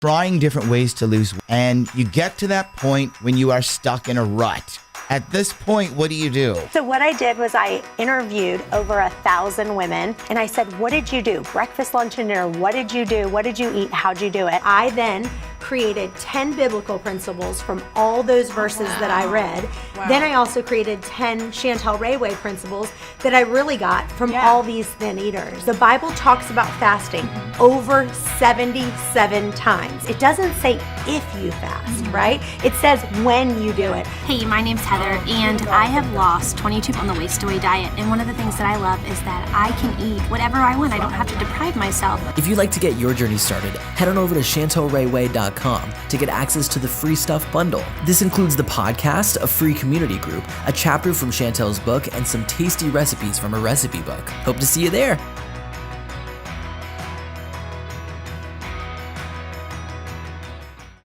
trying different ways to lose weight, and you get to that point when you are stuck in a rut. At this point, what do you do? So what I did was I interviewed over 1,000 women, and I said, what did you do? Breakfast, lunch, and dinner. What did you do? What did you eat? How'd you do it? I then created 10 biblical principles from all those verses that I read. Wow. Then I also created 10 Chantel Rayway principles that I really got from all these thin eaters. The Bible talks about fasting over 77 times. It doesn't say if you fast, right? It says when you do it. Hey, my name's Heather, and I have lost 22 on the Waste Away diet. And one of the things that I love is that I can eat whatever I want. I don't have to deprive myself. If you'd like to get your journey started, head on over to ChantelRayway.com to get access to the free stuff bundle. This includes the podcast, a free community group, a chapter from Chantel's book, and some tasty recipes from her recipe book. Hope to see you there.